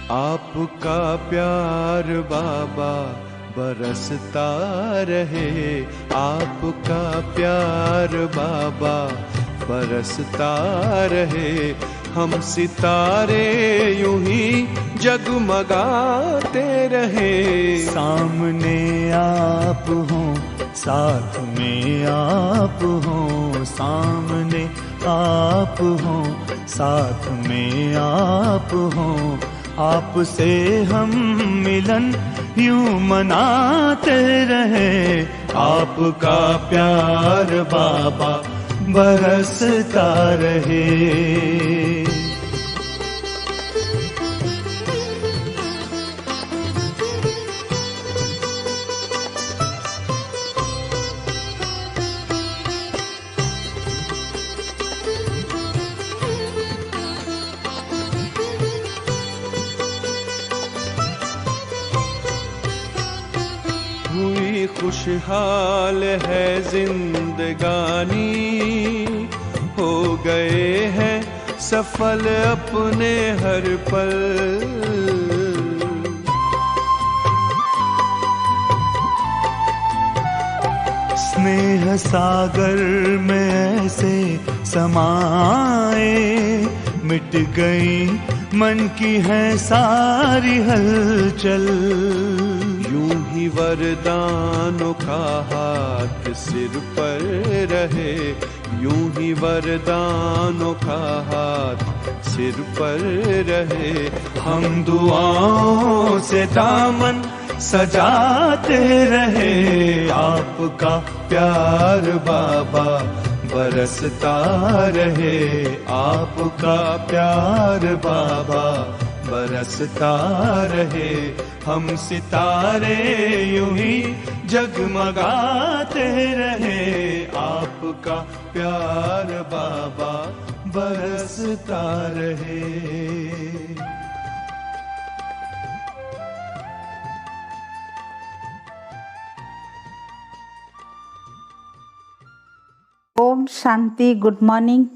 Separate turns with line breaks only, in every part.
आपका प्यार बाबा बरसता रहे, आपका प्यार बाबा बरसता रहे। हम सितारे यूं ही जगमगाते रहे।
सामने आप हो, साथ में आप हो, सामने आप हो, साथ में आप हो। आपसे हम मिलन यूं मनाते रहे। आपका प्यार बाबा बरसता रहे।
हुई खुशहाल है जिंदगानी, हो गए हैं सफल अपने हर पल।
स्नेह सागर में ऐसे समाए, मिट गई मन की है सारी हलचल।
यूं ही वरदानों का हाथ सिर पर रहे, यूं ही वरदानों का हाथ सिर पर रहे।
हम दुआओं से दामन सजाते रहे। आपका प्यार बाबा बरसता रहे। आपका प्यार बाबा बरसता रहे। हम सितारे यूं ही जगमगाते रहे। आपका प्यार बाबा बरसता रहे।
ओम शांति। Good morning.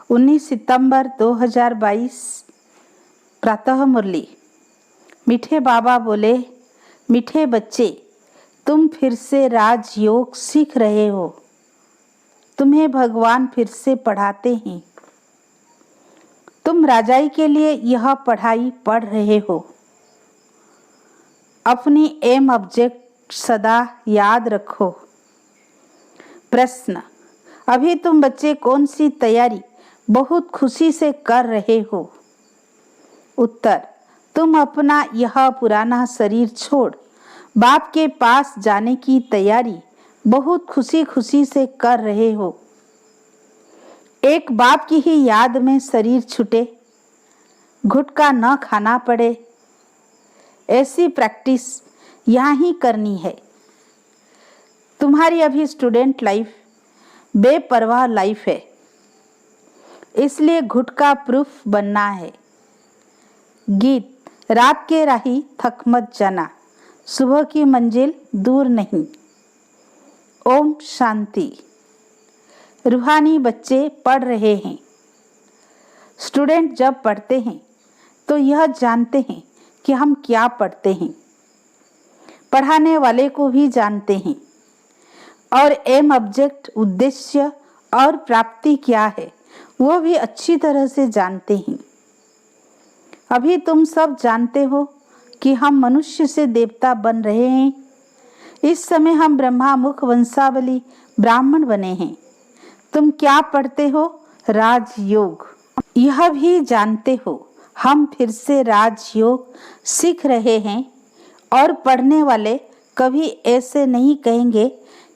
19 सितंबर 2022 प्रातः मुरली। मीठे बाबा बोले, मीठे बच्चे, तुम फिर से राजयोग सीख रहे हो। तुम्हें भगवान फिर से पढ़ाते हैं। तुम राजाई के लिए यह पढ़ाई पढ़ रहे हो। अपनी एम ऑब्जेक्ट सदा याद रखो। प्रश्न, अभी तुम बच्चे कौन सी तैयारी बहुत खुशी से कर रहे हो? उत्तर, तुम अपना यह पुराना शरीर छोड़ बाप के पास जाने की तैयारी बहुत खुशी खुशी से कर रहे हो। एक बाप की ही याद में शरीर छूटे, घुटका न खाना पड़े, ऐसी प्रैक्टिस यहाँ ही करनी है। तुम्हारी अभी स्टूडेंट लाइफ बेपरवाह लाइफ है, इसलिए घुटका प्रूफ बनना है। गीत, रात के राही थक मत जाना, सुबह की मंजिल दूर नहीं। ओम शांति। रूहानी बच्चे पढ़ रहे हैं। स्टूडेंट जब पढ़ते हैं तो यह जानते हैं कि हम क्या पढ़ते हैं। पढ़ाने वाले को भी जानते हैं और एम ऑब्जेक्ट उद्देश्य और प्राप्ति क्या है वो भी अच्छी तरह से जानते हैं। अभी तुम सब जानते हो कि हम मनुष्य से देवता बन रहे हैं। इस समय हम ब्रह्मा मुख वंशावली ब्राह्मण बने हैं। तुम क्या पढ़ते हो? राजयोग। यह भी जानते हो हम फिर से राजयोग सीख रहे हैं और पढ़ने वाले कभी ऐसे नहीं कहेंगे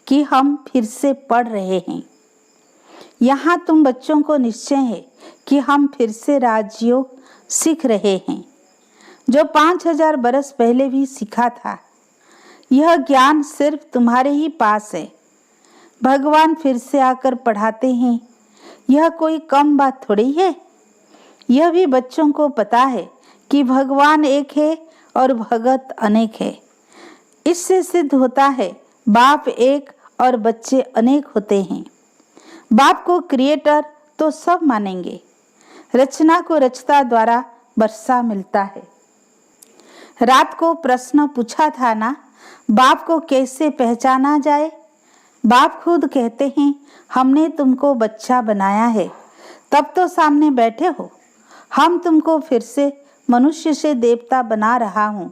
कि हम फिर से पढ़ रहे हैं, यहाँ तुम बच्चों को निश्चय है कि हम फिर से राजयोग सीख रहे हैं, जो 5000 बरस पहले भी सीखा था। यह ज्ञान सिर्फ तुम्हारे ही पास है। भगवान फिर से आकर पढ़ाते हैं, यह कोई कम बात थोड़ी है। यह भी बच्चों को पता है कि भगवान एक है और भगत अनेक है। इससे सिद्ध होता है बाप एक और बच्चे अनेक होते हैं। बाप को क्रिएटर तो सब मानेंगे, रचना को रचता द्वारा वर्षा मिलता है। रात को प्रश्न पूछा था ना, बाप को कैसे पहचाना जाए। बाप खुद कहते हैं हमने तुमको बच्चा बनाया है, तब तो सामने बैठे हो। हम तुमको फिर से मनुष्य से देवता बना रहा हूँ,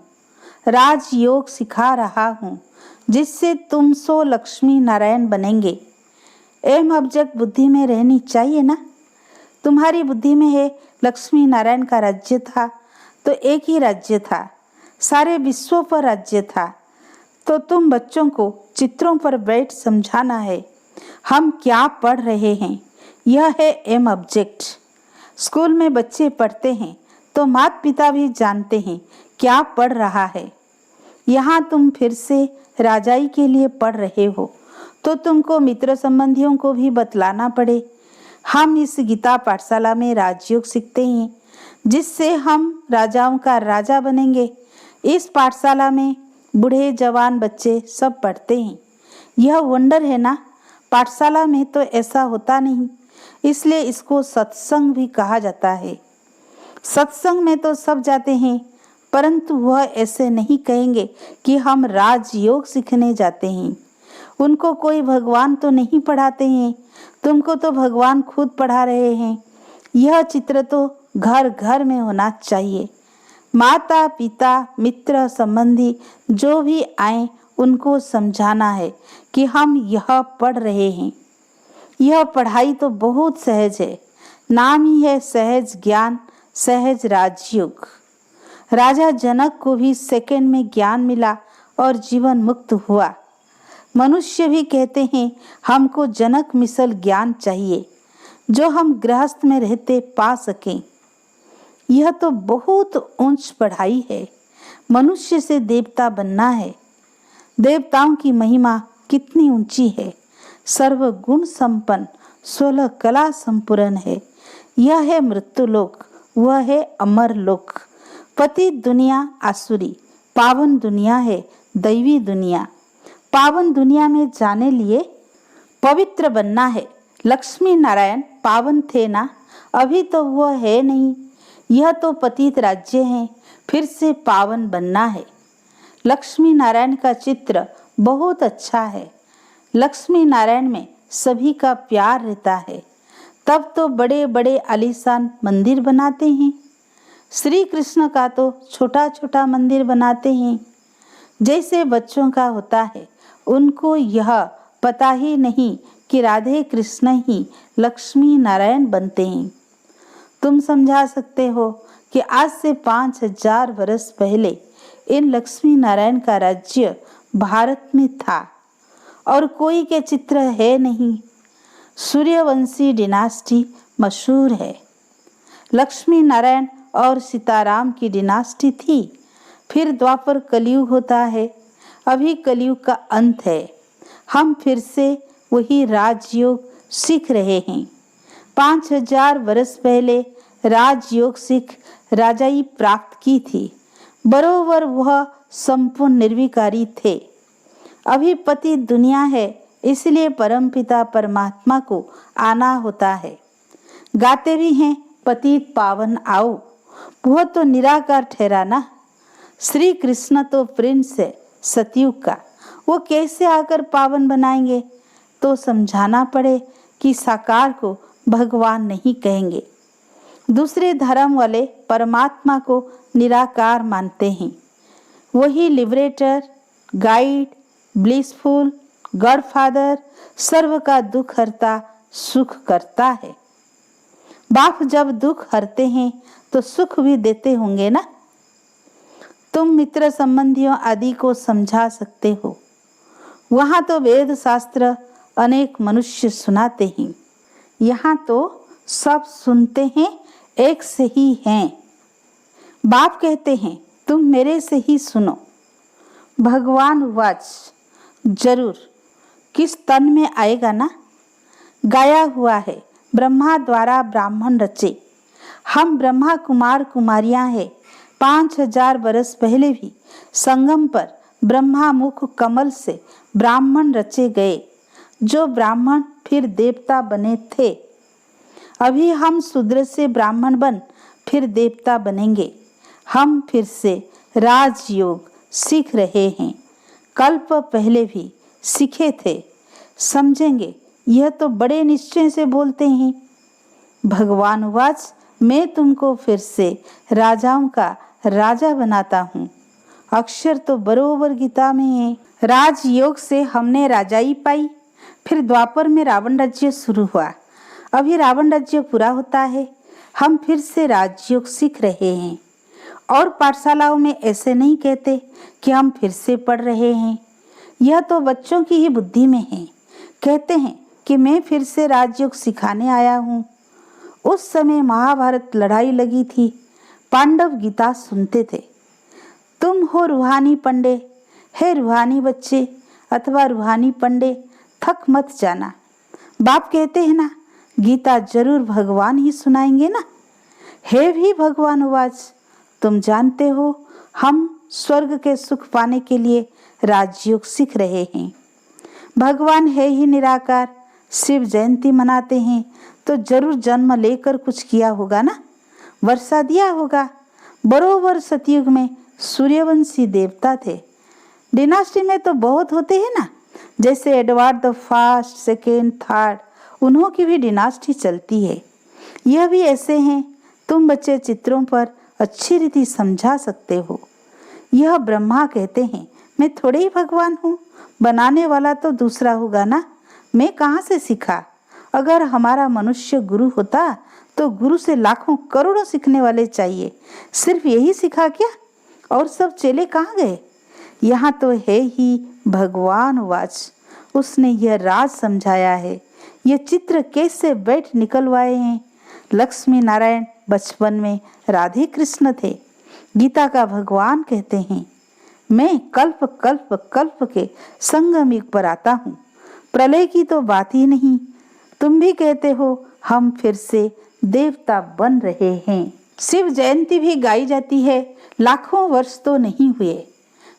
राजयोग सिखा रहा हूँ, जिससे तुम सो लक्ष्मी नारायण बनेंगे। एम ऑब्जेक्ट बुद्धि में रहनी चाहिए ना। तुम्हारी बुद्धि में है लक्ष्मी नारायण का राज्य था, तो एक ही राज्य था, सारे विश्व पर राज्य था। तो तुम बच्चों को चित्रों पर बैठ समझाना है हम क्या पढ़ रहे हैं। यह है एम ऑब्जेक्ट। स्कूल में बच्चे पढ़ते हैं तो माता पिता भी जानते हैं क्या पढ़ रहा है। यहाँ तुम फिर से राजाई के लिए पढ़ रहे हो, तो तुमको मित्र संबंधियों को भी बतलाना पड़े। हम इस गीता पाठशाला में राजयोग सीखते हैं, जिससे हम राजाओं का राजा बनेंगे। इस पाठशाला में बूढ़े जवान बच्चे सब पढ़ते हैं। यह वंडर है ना। पाठशाला में तो ऐसा होता नहीं, इसलिए इसको सत्संग भी कहा जाता है। सत्संग में तो सब जाते हैं, परंतु वह ऐसे नहीं कहेंगे कि हम राजयोग सीखने जाते हैं। उनको कोई भगवान तो नहीं पढ़ाते हैं, तुमको तो भगवान खुद पढ़ा रहे हैं। यह चित्र तो घर घर में होना चाहिए। माता पिता मित्र संबंधी जो भी आए उनको समझाना है कि हम यह पढ़ रहे हैं। यह पढ़ाई तो बहुत सहज है, नाम ही है सहज ज्ञान, सहज राजयोग। राजा जनक को भी सेकंड में ज्ञान मिला और जीवन मुक्त हुआ। मनुष्य भी कहते हैं हमको जनक मिसल ज्ञान चाहिए, जो हम गृहस्थ में रहते पा सकें। यह तो बहुत ऊंच पढ़ाई है। मनुष्य से देवता बनना है। देवताओं की महिमा कितनी ऊंची है। सर्व गुण संपन्न, 16 कला संपूर्ण है। यह है मृत्युलोक, वह है अमर लोक। पतित दुनिया आसुरी, पावन दुनिया है दैवी दुनिया। पावन दुनिया में जाने लिए पवित्र बनना है। लक्ष्मी नारायण पावन थे ना, अभी तो वह है नहीं। यह तो पतित राज्य है, फिर से पावन बनना है। लक्ष्मी नारायण का चित्र बहुत अच्छा है। लक्ष्मी नारायण में सभी का प्यार रहता है, तब तो बड़े बड़े आलीशान मंदिर बनाते हैं। श्री कृष्ण का तो छोटा छोटा मंदिर बनाते हैं। जैसे बच्चों का होता है, उनको यह पता ही नहीं कि राधे कृष्ण ही लक्ष्मी नारायण बनते हैं। तुम समझा सकते हो कि आज से 5000 वर्ष पहले इन लक्ष्मी नारायण का राज्य भारत में था और कोई के चित्र है नहीं। सूर्यवंशी डिनास्टी मशहूर है। लक्ष्मी नारायण और सीताराम की डिनास्टी थी। फिर द्वापर कलयुग होता है, अभी कलयुग का अंत है। हम फिर से वही राजयोग सीख रहे हैं। 5000 वर्ष पहले राजयोग सीख राजाई प्राप्त की थी। बरोबर वह संपूर्ण निर्विकारी थे। अभी पति दुनिया है, इसलिए परमपिता परमात्मा को आना होता है। गाते भी हैं पतित पावन आओ, वह तो निराकार ठहरा ना। श्री कृष्ण तो प्रिंस है सतयुग का, वो कैसे आकर पावन बनाएंगे। तो समझाना पड़े कि साकार को भगवान नहीं कहेंगे। दूसरे धर्म वाले परमात्मा को निराकार मानते हैं। वही लिबरेटर, गाइड, ब्लिसफुल, गॉडफादर, सर्व का दुख हरता, सुख करता है। बाप जब दुख हरते हैं तो सुख भी देते होंगे ना। तुम मित्र संबंधियों आदि को समझा सकते हो। वहां तो वेद शास्त्र अनेक मनुष्य सुनाते हैं। यहाँ तो सब सुनते हैं, एक से ही हैं। बाप कहते हैं तुम मेरे से ही सुनो। भगवान उवाच, जरूर, किस तन में आएगा ना। गाया हुआ है, ब्रह्मा द्वारा ब्राह्मण रचे। हम ब्रह्मा कुमार कुमारियां हैं। 5000 बरस पहले भी संगम पर ब्रह्मा मुख कमल से ब्राह्मण रचे गए, जो ब्राह्मण फिर देवता बने थे। अभी हम शूद्र से ब्राह्मण बन फिर देवता बनेंगे। हम फिर से राजयोग सीख रहे हैं। कल्प पहले भी सीखे थे, समझेंगे। यह तो बड़े निश्चय से बोलते हैं। भगवान उवाच, मैं तुमको फिर से राजाओं का राजा बनाता हूँ। अक्षर तो बरोबर गीता में है। राजयोग से हमने राजाई पाई। फिर द्वापर में रावण राज्य शुरू हुआ। अभी रावण राज्य पूरा होता है। हम फिर से राजयोग सीख रहे हैं। और पाठशालाओं में ऐसे नहीं कहते कि हम फिर से पढ़ रहे हैं। यह तो बच्चों की ही बुद्धि में है। कहते हैं कि मैं फिर से राजयोग सिखाने आया हूँ। उस समय महाभारत लड़ाई लगी थी। पांडव गीता सुनते थे। तुम हो रूहानी पंडे, है रूहानी बच्चे अथवा रूहानी पंडे, थक मत जाना। बाप कहते हैं ना, गीता जरूर भगवान ही सुनाएंगे ना। हे भी भगवान उवाच, तुम जानते हो हम स्वर्ग के सुख पाने के लिए राजयोग सीख रहे हैं। भगवान है ही निराकार। शिव जयंती मनाते हैं तो जरूर जन्म लेकर कुछ किया होगा ना, वर्षा दिया होगा। बरोबर सतयुग में सूर्यवंशी देवता थे। डिनास्टी में तो बहुत होते हैं ना, जैसे Edward the first, second, third, उन्हों की भी डिनास्टी चलती है। यह भी ऐसे हैं। तुम बच्चे चित्रों पर अच्छी रीति समझा सकते हो। यह ब्रह्मा कहते हैं मैं थोड़े ही भगवान हूँ, बनाने वाला तो दूसरा होगा ना। मैं कहाँ से सीखा? अगर हमारा मनुष्य गुरु होता तो गुरु से लाखों करोड़ों सीखने वाले चाहिए। सिर्फ यही सीखा क्या? और सब चेले कहाँ गए? यहाँ तो है ही भगवान उवाच। उसने यह राज समझाया है। यह चित्र कैसे बैठ निकलवाए हैं। लक्ष्मी नारायण बचपन में राधे कृष्ण थे। गीता का भगवान कहते हैं मैं कल्प कल्प कल्प के संगम युग पर आता हूँ। प्रलय की तो बात ही नहीं। तुम भी कहते हो हम फिर से देवता बन रहे हैं। शिव जयंती भी गाई जाती है। लाखों वर्ष तो नहीं हुए।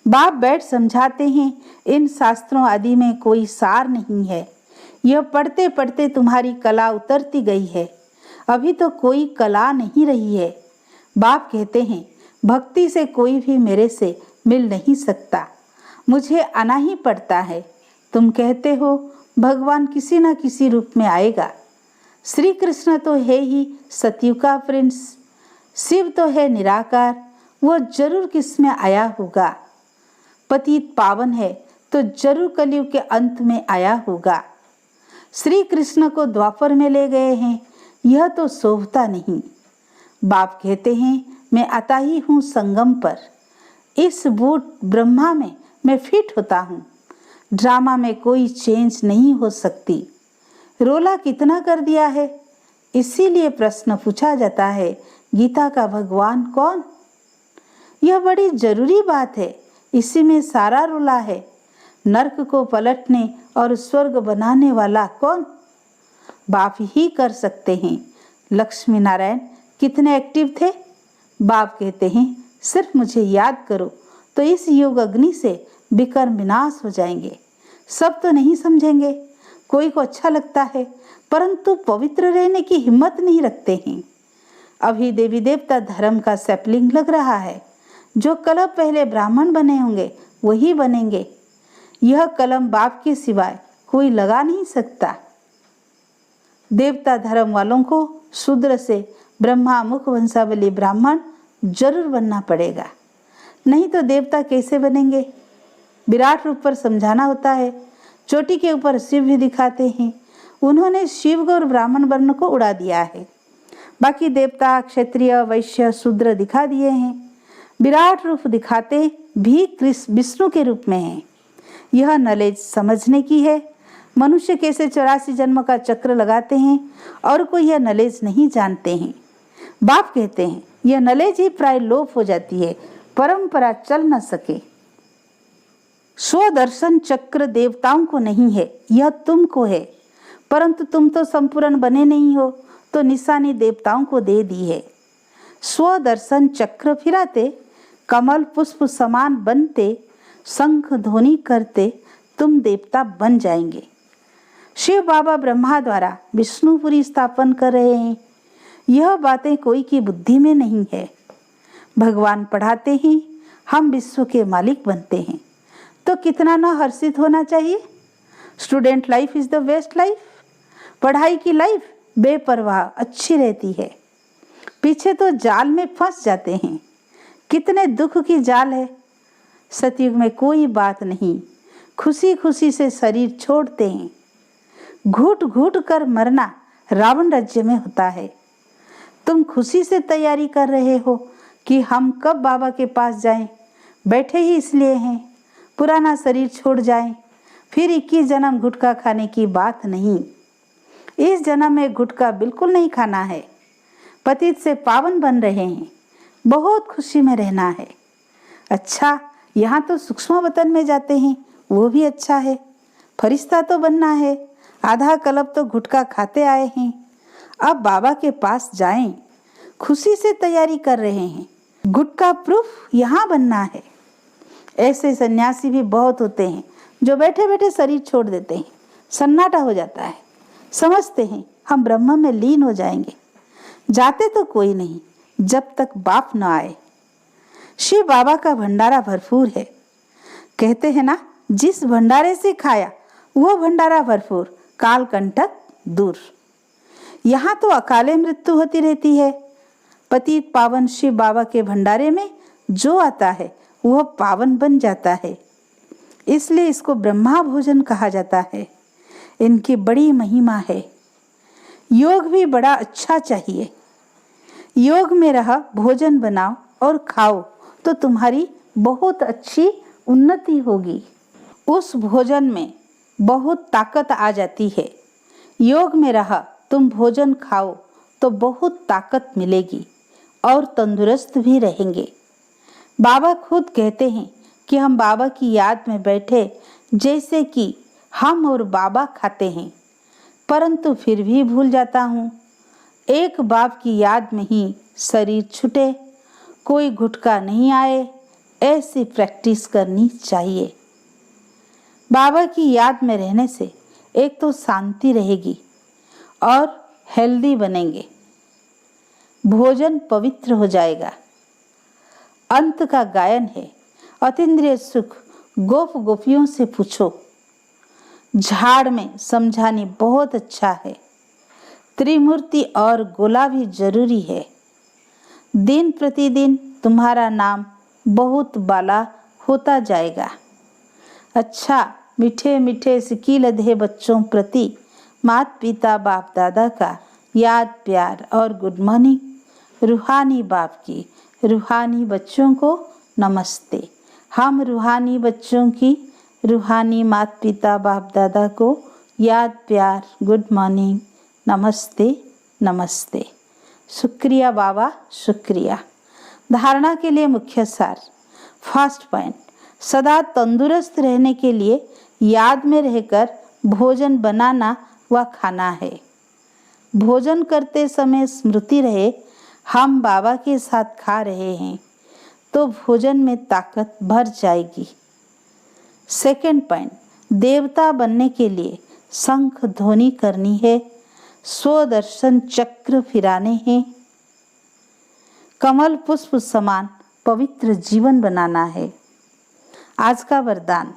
बाप बैठ समझाते हैं इन शास्त्रों आदि में कोई सार नहीं है। यह पढ़ते पढ़ते तुम्हारी कला उतरती गई है। अभी तो कोई कला नहीं रही है। बाप कहते हैं भक्ति से कोई भी मेरे से मिल नहीं सकता। मुझे आना ही पड़ता है। तुम कहते हो भगवान किसी न किसी रूप में आएगा। श्री कृष्ण तो है ही सतयुग का प्रिंस। शिव तो है निराकार। वो जरूर किस में आया होगा। पतित पावन है तो जरूर कलयुग के अंत में आया होगा। श्री कृष्ण को द्वापर में ले गए हैं, यह तो शोभता नहीं। बाप कहते हैं मैं आता ही हूँ संगम पर। इस बूट ब्रह्मा में मैं फिट होता हूँ। ड्रामा में कोई चेंज नहीं हो सकती। रोला कितना कर दिया है, इसीलिए प्रश्न पूछा जाता है गीता का भगवान कौन? यह बड़ी जरूरी बात है। इसी में सारा रोला है। नरक को पलटने और स्वर्ग बनाने वाला कौन? बाप ही कर सकते हैं। लक्ष्मी नारायण कितने एक्टिव थे? बाप कहते हैं सिर्फ मुझे याद करो तो इस योग अग्नि से विकर्म विनाश हो जाएंगे। सब तो नहीं समझेंगे। कोई को अच्छा लगता है परंतु पवित्र रहने की हिम्मत नहीं रखते हैं। अभी देवी देवता धर्म का सैपलिंग लग रहा है। जो कलम पहले ब्राह्मण बने होंगे वही बनेंगे। यह कलम बाप के सिवाय कोई लगा नहीं सकता। देवता धर्म वालों को शूद्र से ब्रह्मा मुख वंशावली ब्राह्मण जरूर बनना पड़ेगा, नहीं तो देवता कैसे बनेंगे? विराट रूप पर समझाना होता है। चोटी के ऊपर शिव भी दिखाते हैं। उन्होंने शिव और ब्राह्मण वर्ण को उड़ा दिया है। बाकी देवता क्षत्रिय वैश्य शूद्र दिखा दिए हैं। विराट रूप दिखाते भी विष्णु के रूप में है। यह नॉलेज समझने की है। मनुष्य कैसे 84 जन्म का चक्र लगाते हैं और कोई यह नॉलेज नहीं जानते हैं। बाप कहते हैं यह नॉलेज ही प्राय लोप हो जाती है, परंपरा चल न सके। स्वदर्शन चक्र देवताओं को नहीं है, यह तुमको है, परंतु तुम तो संपूर्ण बने नहीं हो, तो निशानी देवताओं को दे दी है। स्वदर्शन चक्र फिराते, कमल पुष्प समान बनते, शंख ध्वनि करते तुम देवता बन जाएंगे। शिव बाबा ब्रह्मा द्वारा विष्णुपुरी स्थापन कर रहे हैं। यह बातें कोई की बुद्धि में नहीं है। भगवान पढ़ाते ही हम विश्व के मालिक बनते हैं, तो कितना न हर्षित होना चाहिए। Student life is the best life. पढ़ाई की लाइफ बेपरवाह अच्छी रहती है। पीछे तो जाल में फंस जाते हैं। कितने दुख की जाल है। सतयुग में कोई बात नहीं, खुशी खुशी से शरीर छोड़ते हैं। घुट घुट कर मरना रावण राज्य में होता है। तुम खुशी से तैयारी कर रहे हो कि हम कब बाबा के पास जाएं। बैठे ही इसलिए हैं पुराना शरीर छोड़ जाएं। फिर 21 जन्म गुटखा खाने की बात नहीं। इस जन्म में गुटखा बिल्कुल नहीं खाना है। पतित से पावन बन रहे हैं, बहुत खुशी में रहना है। अच्छा, यहाँ तो सूक्ष्म वतन में जाते हैं, वो भी अच्छा है। फरिश्ता तो बनना है। आधा कल्प तो गुटखा खाते आए हैं, अब बाबा के पास जाएं। खुशी से तैयारी कर रहे हैं। गुटखा प्रूफ यहाँ बनना है। ऐसे सन्यासी भी बहुत होते हैं जो बैठे बैठे शरीर छोड़ देते हैं। सन्नाटा हो जाता है, समझते हैं हम ब्रह्म में लीन हो जाएंगे। जाते तो कोई नहीं जब तक बाप न आए। शिव बाबा का भंडारा भरपूर है। कहते हैं ना, जिस भंडारे से खाया वो भंडारा भरपूर, काल कंटक दूर। यहाँ तो अकाले मृत्यु होती रहती है। पतित पावन शिव बाबा के भंडारे में जो आता है वह पावन बन जाता है। इसलिए इसको ब्रह्मा भोजन कहा जाता है। इनकी बड़ी महिमा है। योग भी बड़ा अच्छा चाहिए। योग में रह भोजन बनाओ और खाओ तो तुम्हारी बहुत अच्छी उन्नति होगी। उस भोजन में बहुत ताकत आ जाती है। योग में रह तुम भोजन खाओ तो बहुत ताकत मिलेगी और तंदुरुस्त भी रहेंगे। बाबा खुद कहते हैं कि हम बाबा की याद में बैठे जैसे कि हम और बाबा खाते हैं, परंतु फिर भी भूल जाता हूँ। एक बाप की याद में ही शरीर छूटे, कोई गुटखा नहीं आए, ऐसी प्रैक्टिस करनी चाहिए। बाबा की याद में रहने से एक तो शांति रहेगी और हेल्दी बनेंगे। भोजन पवित्र हो जाएगा। अंत का गायन है, अतीन्द्रिय सुख गोप गोपियों से पूछो। झाड़ में समझानी बहुत अच्छा है। त्रिमूर्ति और गोला भी जरूरी है। दिन प्रतिदिन तुम्हारा नाम बहुत बाला होता जाएगा। अच्छा, मीठे मीठे सिक्की लधे बच्चों प्रति माता पिता बाप दादा का याद प्यार और गुड मॉर्निंग। रूहानी बाप की रूहानी बच्चों को नमस्ते। हम रूहानी बच्चों की रूहानी माता पिता बाप दादा को याद प्यार गुड मॉर्निंग नमस्ते नमस्ते। शुक्रिया बाबा, शुक्रिया। धारणा के लिए मुख्य सार। फर्स्ट पॉइंट, सदा तंदुरुस्त रहने के लिए याद में रहकर भोजन बनाना व खाना है। भोजन करते समय स्मृति रहे हम बाबा के साथ खा रहे हैं, तो भोजन में ताकत भर जाएगी। सेकंड पॉइंट, देवता बनने के लिए शंख ध्वनि करनी है, स्वदर्शन चक्र फिराने हैं, कमल पुष्प समान पवित्र जीवन बनाना है। आज का वरदान,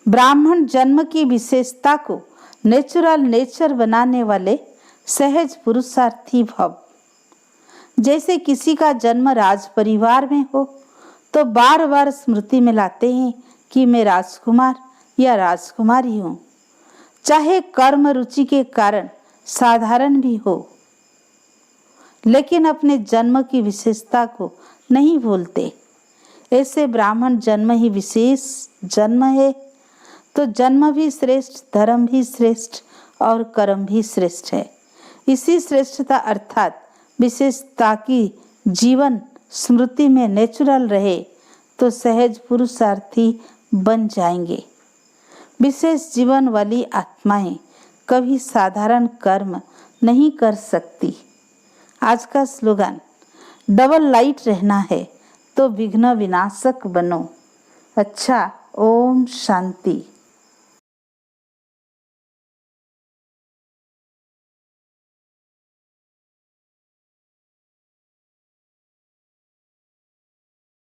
ब्राह्मण जन्म की विशेषता को नेचुरल नेचर बनाने वाले सहज पुरुषार्थी भव। जैसे किसी का जन्म राज परिवार में हो तो बार बार स्मृति में लाते हैं कि मैं राजकुमार या राजकुमारी हूँ, चाहे कर्म रुचि के कारण साधारण भी हो, लेकिन अपने जन्म की विशेषता को नहीं भूलते। ऐसे ब्राह्मण जन्म ही विशेष जन्म है, तो जन्म भी श्रेष्ठ, धर्म भी श्रेष्ठ और कर्म भी श्रेष्ठ है। इसी श्रेष्ठता अर्थात विशेषता की जीवन स्मृति में नेचुरल रहे तो सहज पुरुषार्थी बन जाएंगे। विशेष जीवन वाली आत्माएं कभी साधारण कर्म नहीं कर सकती। आज का स्लोगन, डबल लाइट रहना है तो विघ्न विनाशक बनो। अच्छा, ओम शांति।